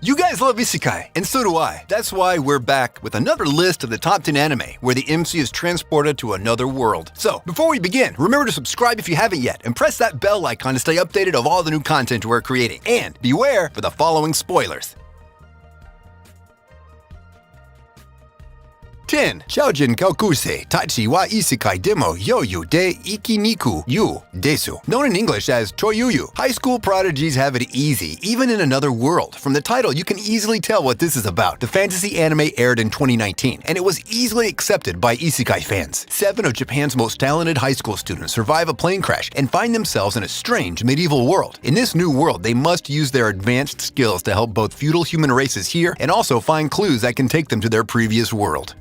You guys love Isekai, and so do I. That's why we're back with another list of the top 10 anime where the MC is transported to another world. So, before we begin, remember to subscribe if you haven't yet, and press that bell icon to stay updated of all the new content we're creating. And beware for the following spoilers. 10. Choujin Kakusei Tachi wa Isekai demo Yoyu de Ikiniku yu desu. Known in English as Choyuyu, high school prodigies have it easy, even in another world. From the title, you can easily tell what this is about. The fantasy anime aired in 2019, and it was easily accepted by Isekai fans. 7 of Japan's most talented high school students survive a plane crash and find themselves in a strange medieval world. In this new world, they must use their advanced skills to help both feudal human races here and also find clues that can take them to their previous world.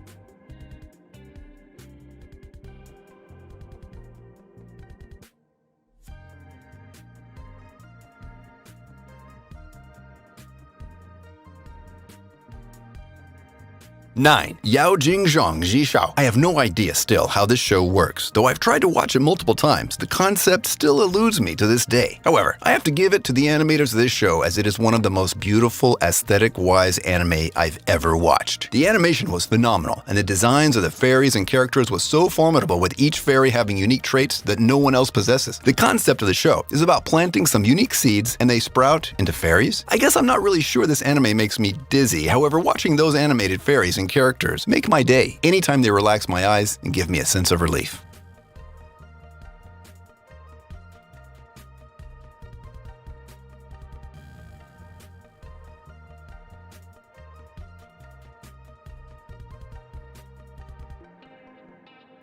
9. Yao Jing Zhang Ji Shao. I have no idea still how this show works. Though I've tried to watch it multiple times, the concept still eludes me to this day. However, I have to give it to the animators of this show as it is one of the most beautiful, aesthetic-wise anime I've ever watched. The animation was phenomenal, and the designs of the fairies and characters was so formidable, with each fairy having unique traits that no one else possesses. The concept of the show is about planting some unique seeds and they sprout into fairies? I guess I'm not really sure this anime makes me dizzy. However, watching those animated fairies and characters make my day anytime they relax my eyes and give me a sense of relief.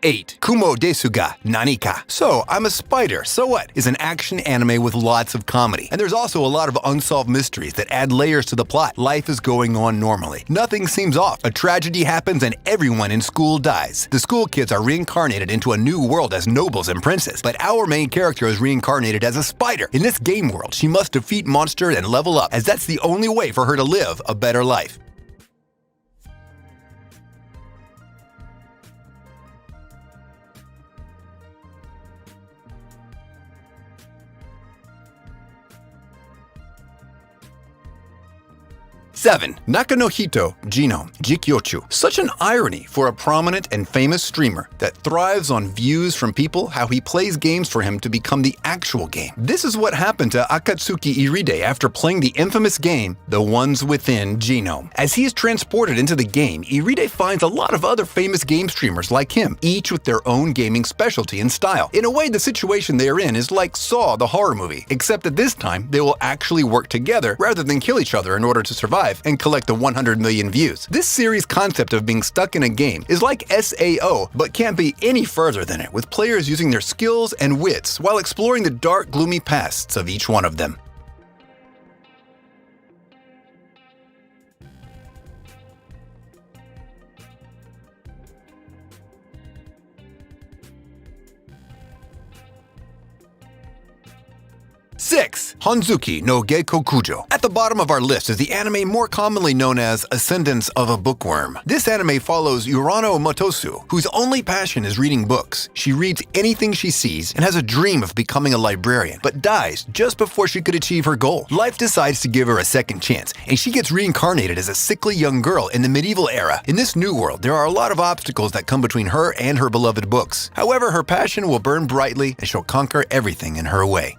8. Kumo desu ga nanika. So, I'm a spider, so what? Is an action anime with lots of comedy. And there's also a lot of unsolved mysteries that add layers to the plot. Life is going on normally. Nothing seems off. A tragedy happens and everyone in school dies. The school kids are reincarnated into a new world as nobles and princes. But our main character is reincarnated as a spider. In this game world, she must defeat monsters and level up, as that's the only way for her to live a better life. 7. Nakanohito Genome Jikyochu. Such an irony for a prominent and famous streamer that thrives on views from people how he plays games for him to become the actual game. This is what happened to Akatsuki Iride after playing the infamous game The Ones Within Genome. As he is transported into the game, Iride finds a lot of other famous game streamers like him, each with their own gaming specialty and style. In a way, the situation they are in is like Saw the horror movie, except that this time they will actually work together rather than kill each other in order to survive and collect the 100 million views. This series' concept of being stuck in a game is like SAO, but can't be any further than it, with players using their skills and wits while exploring the dark, gloomy pasts of each one of them. 6. Hanzuki no Geikokujo. At the bottom of our list is the anime more commonly known as Ascendance of a Bookworm. This anime follows Urano Motosu, whose only passion is reading books. She reads anything she sees and has a dream of becoming a librarian, but dies just before she could achieve her goal. Life decides to give her a second chance, and she gets reincarnated as a sickly young girl in the medieval era. In this new world, there are a lot of obstacles that come between her and her beloved books. However, her passion will burn brightly and she'll conquer everything in her way.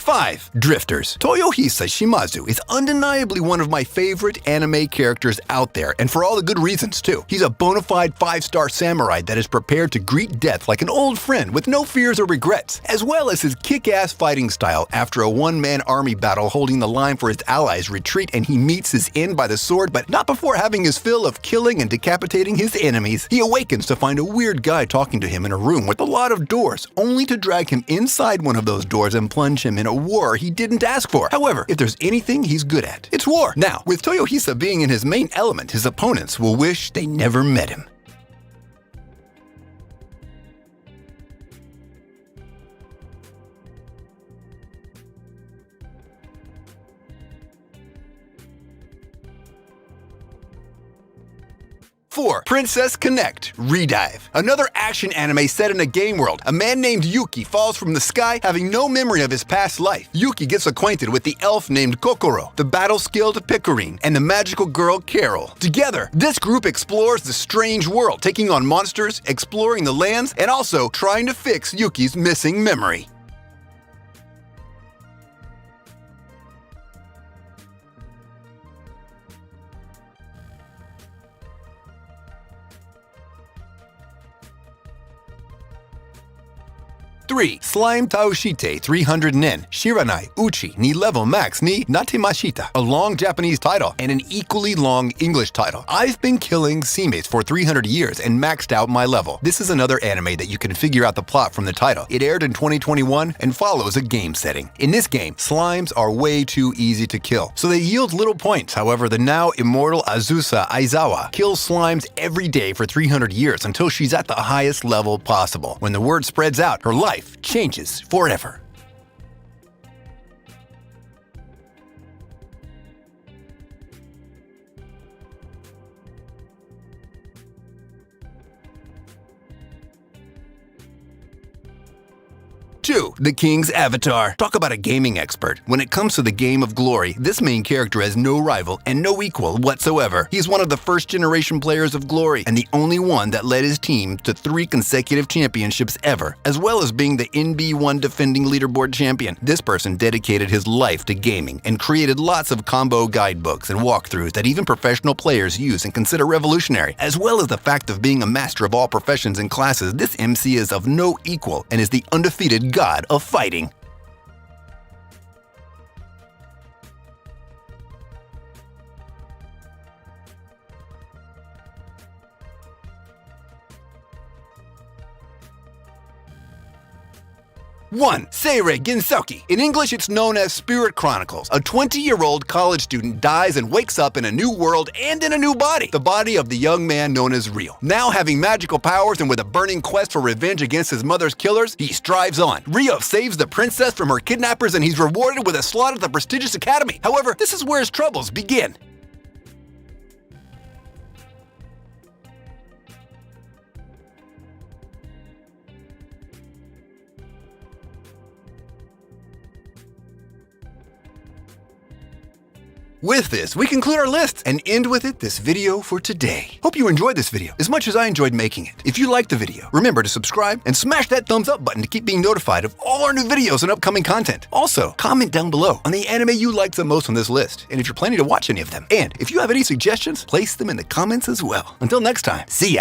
5. Drifters. Toyohisa Shimazu is undeniably one of my favorite anime characters out there, and for all the good reasons too. He's a bona fide 5-star samurai that is prepared to greet death like an old friend with no fears or regrets, as well as his kick-ass fighting style. After a one-man army battle holding the line for his allies retreat, and he meets his end by the sword, but not before having his fill of killing and decapitating his enemies. He awakens to find a weird guy talking to him in a room with a lot of doors, only to drag him inside one of those doors and plunge him in a war he didn't ask for. However, if there's anything he's good at, it's war. Now, with Toyohisa being in his main element, his opponents will wish they never met him. 4. Princess Connect Redive. Another action anime set in a game world. A man named Yuki falls from the sky having no memory of his past life. Yuki gets acquainted with the elf named Kokoro, the battle-skilled Picorine, and the magical girl Carol. Together, this group explores the strange world, taking on monsters, exploring the lands, and also trying to fix Yuki's missing memory. Three. Slime Taoshite 300 Nen, Shiranai Uchi ni level max ni Natemashita. A long Japanese title and an equally long English title. I've been killing Seamates for 300 years and maxed out my level. This is another anime that you can figure out the plot from the title. It aired in 2021 and follows a game setting. In this game, slimes are way too easy to kill, so they yield little points. However, the now immortal Azusa Aizawa kills slimes every day for 300 years until she's at the highest level possible. When the word spreads out, her life changes forever. Two. The King's Avatar. Talk about a gaming expert. When it comes to the game of glory, this main character has no rival and no equal whatsoever. He's one of the first-generation players of glory and the only one that led his team to 3 consecutive championships ever, as well as being the NB1 defending leaderboard champion. This person dedicated his life to gaming and created lots of combo guidebooks and walkthroughs that even professional players use and consider revolutionary. As well as the fact of being a master of all professions and classes, this MC is of no equal and is the undefeated god of fighting. One. Seirei Ginsoki. In English, it's known as Spirit Chronicles. A 20-year-old college student dies and wakes up in a new world and in a new body. The body of the young man known as Rio. Now having magical powers and with a burning quest for revenge against his mother's killers, he strives on. Rio saves the princess from her kidnappers and he's rewarded with a slot at the prestigious academy. However, this is where his troubles begin. With this, we conclude our list and end with it this video for today. Hope you enjoyed this video as much as I enjoyed making it. If you liked the video, remember to subscribe and smash that thumbs up button to keep being notified of all our new videos and upcoming content. Also, comment down below on the anime you liked the most on this list and if you're planning to watch any of them. And if you have any suggestions, place them in the comments as well. Until next time, see ya!